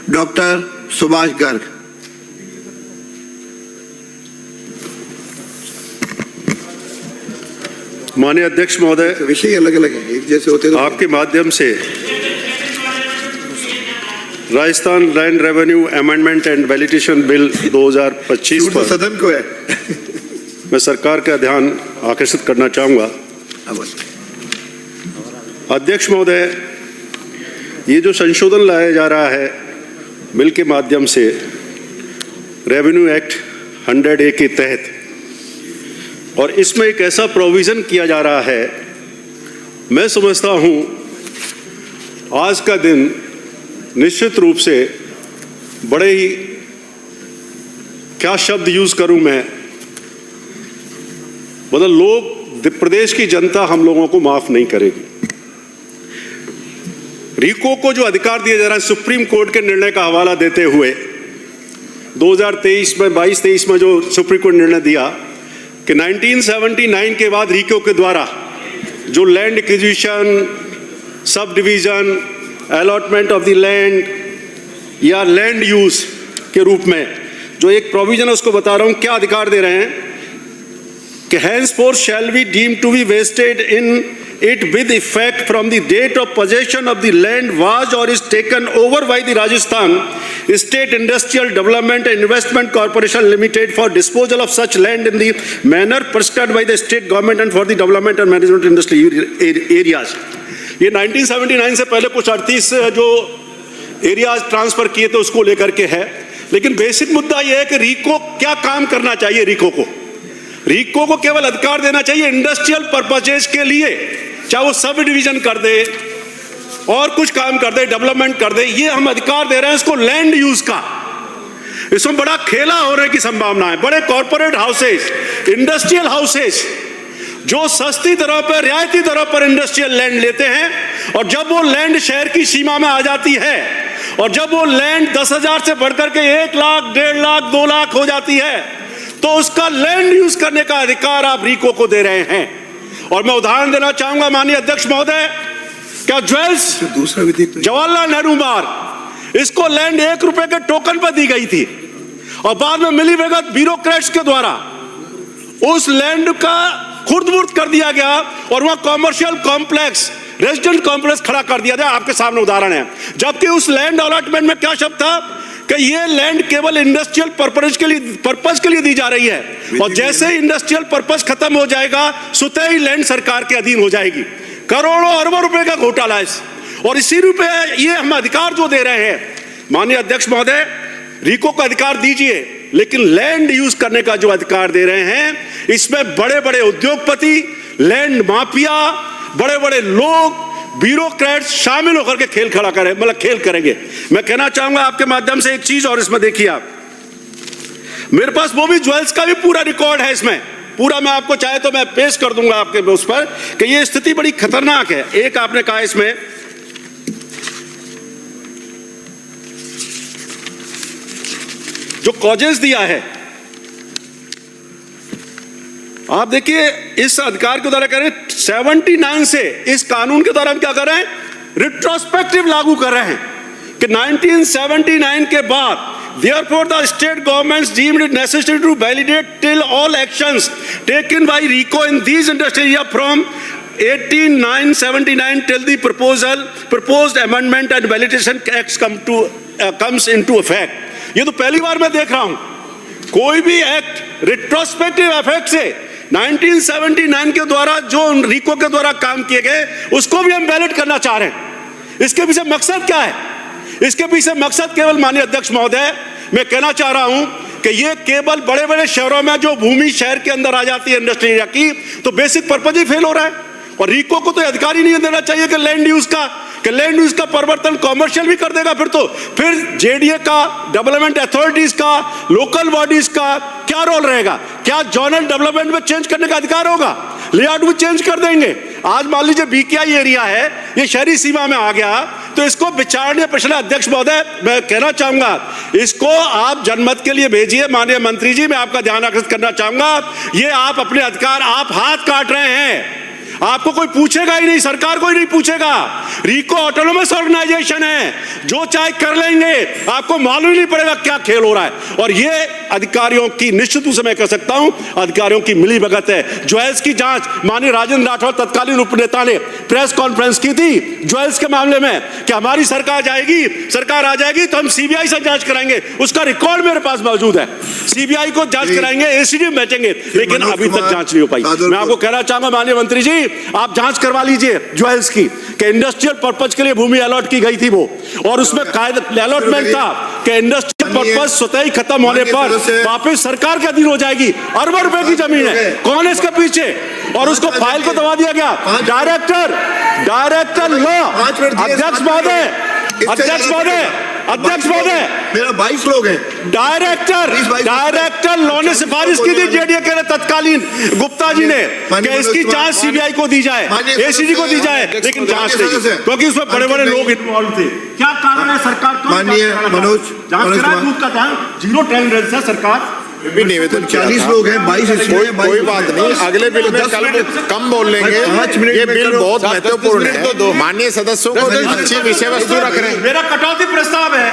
Doctor Subhash Garg. माननीय अध्यक्ष महोदय, विषय अलग अलग है, एक जैसे होते तो आपके माध्यम से Rajasthan land revenue amendment and validation bill 2025 पर सदन को है। मैं सरकार का ध्यान आकर्षित करना चाहूँगा। अध्यक्ष महोदय, ये जो संशोधन लाया जा रहा है बिल के माध्यम से रेवेन्यू एक्ट 100A के तहत, और इसमें एक ऐसा प्रोविज़न किया जा रहा है, मैं समझता हूँ आज का दिन निश्चित रूप से बड़े ही, क्या शब्द यूज़ करूँ मैं, मतलब लोग, प्रदेश की जनता हम लोगों को माफ़ नहीं करेगी। रीको को जो अधिकार दिया जा रहा है सुप्रीम कोर्ट के निर्णय का हवाला देते हुए 2023 में 22-23 में जो सुप्रीम कोर्ट निर्णय दिया कि 1979 के बाद रीको के द्वारा जो land acquisition, sub division, allotment of the land या लैंड यूज के रूप में जो एक प्रोविजन है उसको बता रहा हूं, क्या अधिकार दे रहे हैं कि henceforth shall be deemed to be vested in it with effect from the date of possession of the land was or is taken over by the Rajasthan State Industrial Development and Investment Corporation Limited for disposal of such land in the manner prescribed by the state government and for the development and management industry areas। ये 1979 से पहले कुछ 38 जो areas transfer किए थे उसको लेकर के है, लेकिन बेसिक मुद्दा यह है कि रीको क्या काम करना चाहिए। रीको को केवल अधिकार देना चाहिए इंडस्ट्रियल पर्पजेज के लिए, चाहे वो सब डिवीजन कर दे और कुछ काम कर दे, डेवलपमेंट कर दे, ये हम अधिकार दे रहे हैं इसको लैंड यूज का। इसमें बड़ा खेला होने की संभावना है। बड़े कॉर्पोरेट हाउसेस, इंडस्ट्रियल हाउसेस जो सस्ती दरों पर, रियायती दरों पर इंडस्ट्रियल लैंड लेते हैं, और जब वो लैंड शहर की सीमा में आ जाती है और जब वो लैंड 10,000 से बढ़कर के 1 लाख, 1.5 लाख, 2 लाख हो जाती है तो उसका लैंड यूज करने का अधिकार आप रीको को दे रहे हैं। और मैं उदाहरण देना चाहूंगा माननीय अध्यक्ष महोदय, क्या ज्वेल्स जवाहरलाल नेहरू मार्ग, इसको लैंड 1 रुपए के टोकन पर दी गई थी और बाद में मिलीभगत ब्यूरोक्रेट्स के द्वारा उस लैंड का खुर्द-बुर्द कर दिया गया और वहां कॉमर्शियल कॉम्प्लेक्स, रेजिडेंट कॉम्प्लेक्स खड़ा कर दिया गया। आपके सामने उदाहरण है। जबकि उस लैंड अलॉटमेंट में क्या शब्द था कि ये लैंड केवल इंडस्ट्रियल पर्पस के लिए दी जा रही है, और जैसे ही इंडस्ट्रियल पर्पस खत्म हो जाएगा स्वतः ही लैंड सरकार के अधीन हो जाएगी। करोड़ों अरबों रुपए का घोटाला है। और इसी रुपए ये हम अधिकार जो दे रहे हैं, माननीय अध्यक्ष महोदय, रीको को अधिकार दीजिए, लेकिन लैंड यूज करने का जो अधिकार दे रहे हैं इसमें बड़े बड़े उद्योगपति, लैंड माफिया, बड़े बड़े लोग, ब्यूरोक्रेट्स शामिल होकर के खेल खड़ा करें, मतलब खेल करेंगे। मैं कहना चाहूंगा आपके माध्यम से एक चीज और, इसमें देखिए आप, मेरे पास वो भी ज्वेल्स का भी पूरा रिकॉर्ड है इसमें पूरा, मैं आपको चाहे तो मैं पेश कर दूंगा आपके उस पर कि ये स्थिति बड़ी खतरनाक है। एक आपने कहा इसमें जो कॉजेस दिया है, आप देखिए इस अधिकार के द्वारा करें 79 से इस कानून के द्वारा हम क्या कर रहे हैं, रिट्रोस्पेक्टिव लागू कर रहे हैं कि 1979 के बाद therefore the state governments deemed it necessary to validate till all actions taken by RICO in these industries area from 18,979 till the proposed amendment and validation acts comes into effect। ये तो पहली बार मैं देख रहा हूं कोई भी एक्ट रिट्रोस्पेक्टिव इफेक्ट से 1979 के द्वारा जो रीको के द्वारा काम किए गए उसको भी हम वैलिड करना चाह रहे हैं। इसके पीछे मकसद क्या है? इसके पीछे मकसद केवल, माननीय अध्यक्ष महोदय, मैं कहना चाह रहा हूं कि ये केवल बड़े बड़े शहरों में जो भूमि शहर के अंदर आ जाती है इंडस्ट्री एरिया की, तो बेसिक पर्पज ही फेल हो रहा है। और रीको को तो अधिकार ही नहीं देना चाहिए कि लैंड यूज का परिवर्तन कॉमर्शियल भी कर देगा। फिर जेडीए का, डेवलपमेंट अथॉरिटीज का, लोकल बॉडीज का क्या रोल रहेगा? क्या जोनल डेवलपमेंट में चेंज करने का अधिकार होगा? लेआउट भी चेंज कर देंगे। आज मान लीजिए बीकेआई एरिया है, ये शहरी सीमा में आ गया, तो इसको विचारणीय प्रश्न। अध्यक्ष महोदय, मैं कहना चाहूंगा इसको आप जनमत के लिए भेजिए। माननीय मंत्री जी, मैं आपका ध्यान आकर्षित करना चाहूंगा, ये आप अपने अधिकार, आप हाथ काट रहे हैं, आपको कोई पूछेगा ही नहीं, सरकार कोई नहीं पूछेगा। रिको ऑटोनोमस ऑर्गेनाइजेशन है, जो चाहे कर लेंगे, आपको मालूम ही नहीं पड़ेगा क्या खेल हो रहा है। और ये अधिकारियों की, निश्चित रूप से मैं कह सकता हूं, अधिकारियों की मिलीभगत है। ज्वेल्स की जांच माननीय राजेंद्र राठौर तत्कालीन उपनेता ने प्रेस कॉन्फ्रेंस की थी ज्वेल्स के मामले में कि हमारी सरकार आ जाएगी तो हम सीबीआई से जांच कराएंगे। उसका रिकॉर्ड मेरे पास मौजूद है, सीबीआई को जांच कराएंगे, एसीडी में बेचेंगे, लेकिन अभी तक जांच नहीं हो पाई। मैं आपको कहना चाहूंगा माननीय मंत्री जी, आप जांच करवा लीजिए ज्वेल्स की कि इंडस्ट्रियल पर्पज के लिए भूमि अलॉट की गई थी वो, और उसमें अलॉटमेंट था कि इंडस्ट्रियल पर्पज स्वतः ही खत्म होने पर वापस सरकार के अधीन हो जाएगी। अरबों रुपए की जमीन है, कौन है इसके पीछे? और उसको फाइल को दबा दिया गया। डायरेक्टर लॉ, अध्यक्ष महोदय, मेरा 22 लोग हैं। डायरेक्टर लॉ ने सिफारिश की थी जेडीए के तत्कालीन गुप्ता जी ने कि इसकी जांच सीबीआई को दी जाए, एसीडी को दी जाए, लेकिन जांच नहीं, क्योंकि उसमें बड़े बड़े लोग इन्वॉल्व थे। क्या कारण है? सरकार माननीय मनोज दूध का दाम 0 टॉलरेंस है सरकार। भी निवेदन 40 लोग हैं, 22 कोई बात नहीं, अगले बिल में कल कम बोल लेंगे। 5 मिनट ये बिल बहुत महत्वपूर्ण है, माननीय सदस्यों को अच्छी विषय वस्तु रख रहे हैं। मेरा कटौती प्रस्ताव है